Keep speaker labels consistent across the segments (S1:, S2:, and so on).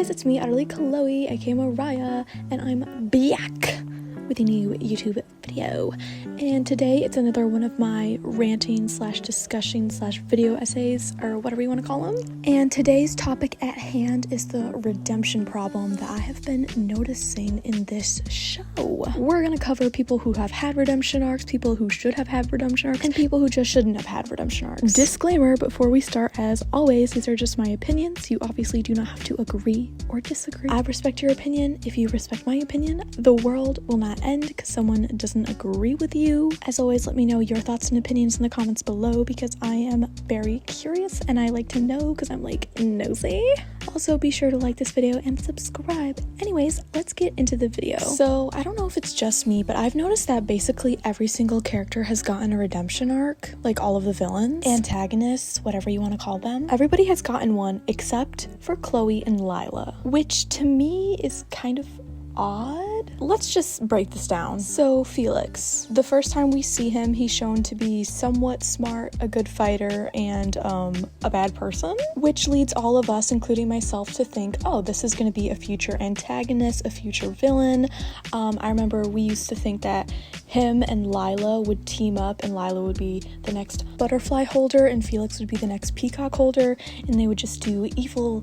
S1: guys, it's me, Utterly Chloe, aka Mariah, and I'm back with a new YouTube video. And today it's another one of my ranting / discussion / video essays, or whatever you want to call them. And today's topic at hand is the redemption problem that I have been noticing in this show. We're gonna cover people who have had redemption arcs, people who should have had redemption arcs, and people who just shouldn't have had redemption arcs. Disclaimer before we start, as always, these are just my opinions. You obviously do not have to agree or disagree. I respect your opinion. If you respect my opinion, the world will not end because someone doesn't agree with you. As always, let me know your thoughts and opinions in the comments below because I am very curious and I like to know because I'm like nosy. Also, be sure to like this video and subscribe. Anyways, let's get into the video. So I don't know if it's just me, but I've noticed that basically every single character has gotten a redemption arc, like all of the villains, antagonists, whatever you want to call them. Everybody has gotten one except for Chloe and Lila, which to me is kind of odd. Let's just break this down. So Felix, the first time we see him, he's shown to be somewhat smart, a good fighter, and a bad person, which leads all of us, including myself, to think, oh, this is going to be a future antagonist, a future villain. I remember we used to think that him and Lila would team up, and Lila would be the next butterfly holder and Felix would be the next peacock holder, and they would just do evil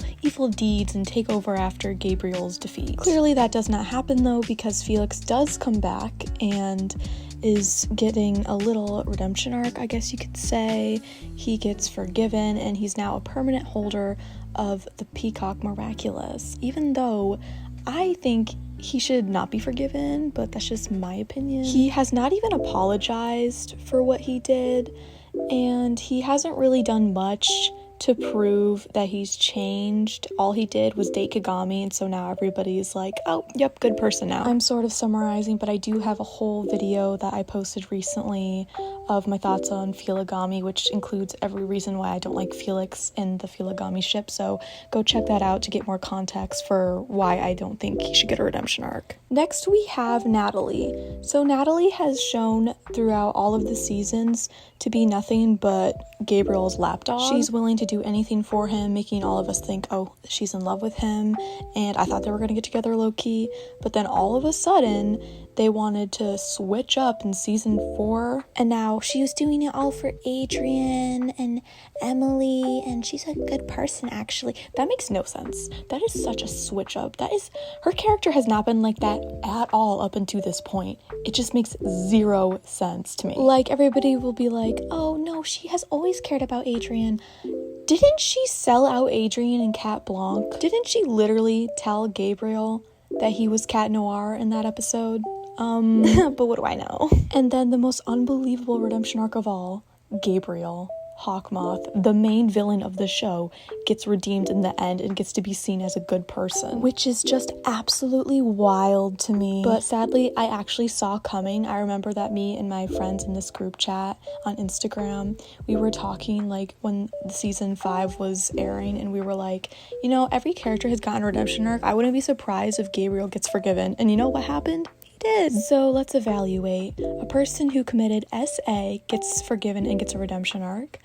S1: deeds and take over after Gabriel's defeat. Clearly that does not happen though, because Felix does come back and is getting a little redemption arc, I guess you could say. He gets forgiven and he's now a permanent holder of the peacock Miraculous, even though I think he should not be forgiven, but that's just my opinion. He has not even apologized for what he did, and he hasn't really done much to prove that he's changed. All he did was date Kagami, and so now everybody's like, oh, yep, good person now. I'm sort of summarizing, but I do have a whole video that I posted recently of my thoughts on Feelagami, which includes every reason why I don't like Felix in the Feelagami ship, so go check that out to get more context for why I don't think he should get a redemption arc. Next we have Natalie. So Natalie has shown throughout all of the seasons to be nothing but Gabriel's lapdog. She's willing to do anything for him, making all of us think, oh, she's in love with him, and I thought they were going to get together low-key, but then all of a sudden they wanted to switch up in season 4, and now she was doing it all for Adrian and Emily, and she's a good person actually. That makes no sense. That is such a switch up. Her character has not been like that at all up until this point. It just makes zero sense to me. Like, everybody will be like, oh no, she has always cared about Adrian. Didn't she sell out Adrian and Cat Blanc? Didn't she literally tell Gabriel that he was Cat Noir in that episode? But what do I know? And then the most unbelievable redemption arc of all, Gabriel Hawkmoth, the main villain of the show, gets redeemed in the end and gets to be seen as a good person, which is just absolutely wild to me. But sadly, I actually saw coming. I remember that me and my friends in this group chat on Instagram, we were talking like when the season 5 was airing, and we were like, you know, every character has gotten a redemption arc. I wouldn't be surprised if Gabriel gets forgiven. And you know what happened? Did. So let's evaluate. A person who committed SA gets forgiven and gets a redemption arc.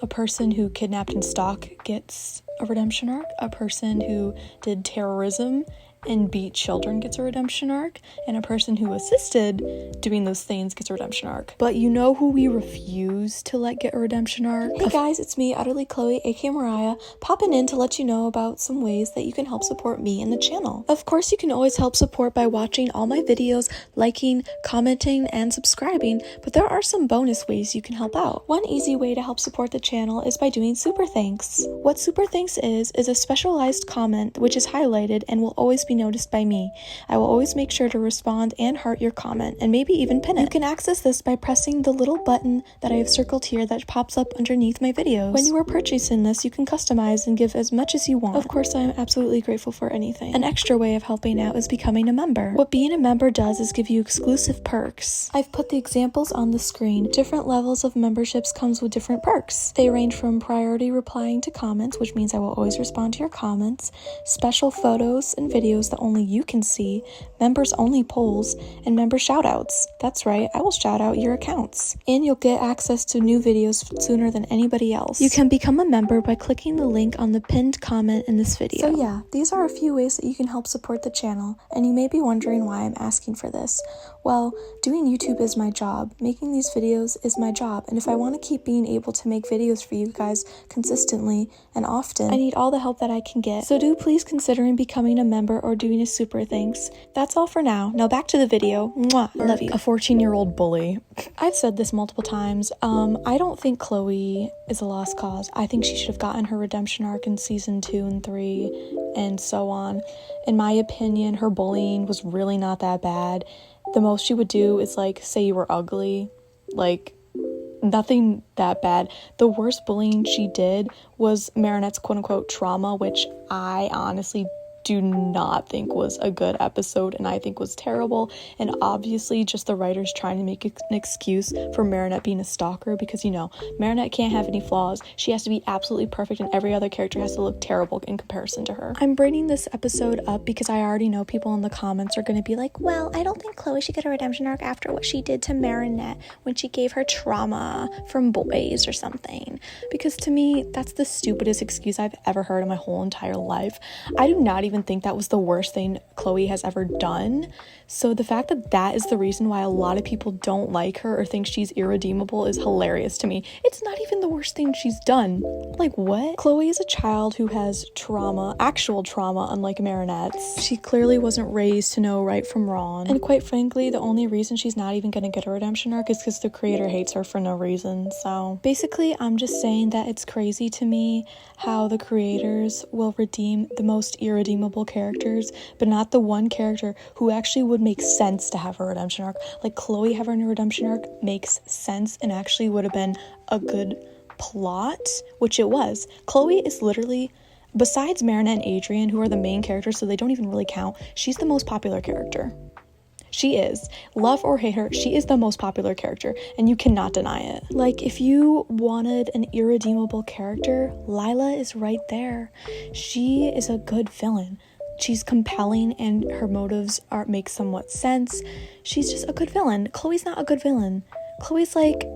S1: A person who kidnapped and stalked gets a redemption arc. A person who did terrorism and beat children gets a redemption arc, and a person who assisted doing those things gets a redemption arc. But you know who we refuse to let get a redemption arc? Hey guys, it's me, Utterly Chloe, aka Mariah, popping in to let you know about some ways that you can help support me and the channel. Of course, you can always help support by watching all my videos, liking, commenting, and subscribing, but there are some bonus ways you can help out. One easy way to help support the channel is by doing super thanks. What super thanks is a specialized comment which is highlighted and will always be noticed by me. I will always make sure to respond and heart your comment, and maybe even pin it. You can access this by pressing the little button that I have circled here that pops up underneath my videos. When you are purchasing this, you can customize and give as much as you want. Of course, I am absolutely grateful for anything. An extra way of helping out is becoming a member. What being a member does is give you exclusive perks. I've put the examples on the screen. Different levels of memberships comes with different perks. They range from priority replying to comments, which means I will always respond to your comments, special photos and videos videos that only you can see, members only polls, and member shoutouts. That's right, I will shout out your accounts. And you'll get access to new videos sooner than anybody else. You can become a member by clicking the link on the pinned comment in this video. So yeah, these are a few ways that you can help support the channel, and you may be wondering why I'm asking for this. Well, doing YouTube is my job. Making these videos is my job, and if I want to keep being able to make videos for you guys consistently and often, I need all the help that I can get. So do please consider becoming a member or doing a super thanks. That's all for now. Now back to the video. Mwah. Love you. A 14-year-old bully. I've said this multiple times. I don't think Chloe is a lost cause. I think she should have gotten her redemption arc in season 2 and 3 and so on. In my opinion, her bullying was really not that bad. The most she would do is like say you were ugly, like nothing that bad. The worst bullying she did was Marinette's quote-unquote trauma, which I honestly do not think was a good episode and I think was terrible, and obviously just the writers trying to make an excuse for Marinette being a stalker, because you know Marinette can't have any flaws. She has to be absolutely perfect and every other character has to look terrible in comparison to her. I'm bringing this episode up because I already know people in the comments are going to be like, well, I don't think Chloe should get a redemption arc after what she did to Marinette when she gave her trauma from boys or something, because to me that's the stupidest excuse I've ever heard in my whole entire life. I do not even think that was the worst thing Chloe has ever done. So the fact that that is the reason why a lot of people don't like her or think she's irredeemable is hilarious to me. It's not even the worst thing she's done. Like, what? Chloe is a child who has trauma, actual trauma, unlike Marinette's. She clearly wasn't raised to know right from wrong. And quite frankly, the only reason she's not even gonna get a redemption arc is because the creator hates her for no reason. So basically, I'm just saying that it's crazy to me how the creators will redeem the most irredeemable characters, but not the one character who actually would make sense to have a redemption arc. Like Chloe having a redemption arc makes sense and actually would have been a good plot, which it was. Chloe is literally, besides Marinette and Adrian, who are the main characters, so they don't even really count, she's the most popular character. She is. Love or hate her, she is the most popular character, and you cannot deny it. Like, if you wanted an irredeemable character, Lila is right there. She is a good villain. She's compelling and her motives make somewhat sense. She's just a good villain. Chloe's not a good villain. Chloe's like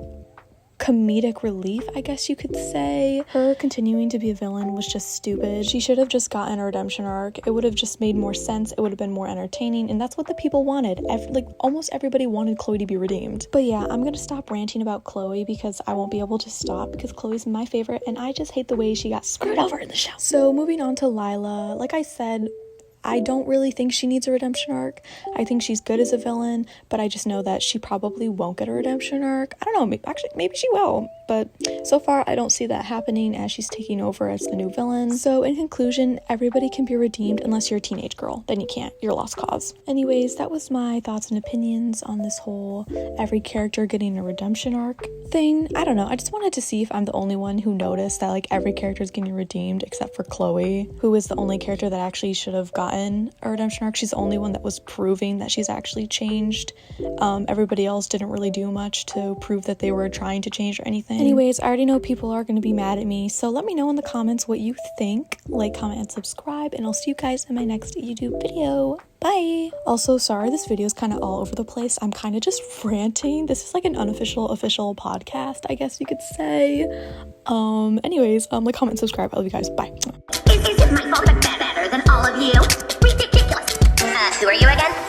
S1: comedic relief, I guess you could say. Her continuing to be a villain was just stupid. She should have just gotten a redemption arc. It would have just made more sense. It would have been more entertaining, and that's what the people wanted. Like, almost everybody wanted Chloe to be redeemed. But yeah, I'm gonna stop ranting about Chloe because I won't be able to stop, because Chloe's my favorite and I just hate the way she got screwed over in the show. So moving on to Lila, like I said, I don't really think she needs a redemption arc. I think she's good as a villain, but I just know that she probably won't get a redemption arc. I don't know, maybe she will, but so far I don't see that happening as she's taking over as the new villain. So in conclusion, everybody can be redeemed unless you're a teenage girl. Then you can't. You're a lost cause. Anyways, that was my thoughts and opinions on this whole every character getting a redemption arc thing. I don't know. I just wanted to see if I'm the only one who noticed that like every character is getting redeemed except for Chloe, who is the only character that actually should have gotten a redemption arc. She's the only one that was proving that she's actually changed. Everybody else didn't really do much to prove that they were trying to change or anything. Anyways, I already know people are going to be mad at me, so let me know in the comments what you think. Like, comment, and subscribe, and I'll see you guys in my next YouTube video. Bye! Also, sorry this video is kind of all over the place. I'm kind of just ranting. This is like an unofficial official podcast, I guess you could say. Anyways, like, comment, subscribe. I love you guys. Bye.
S2: Is my fault I'm better than all of you? Ridiculous. Who are you again?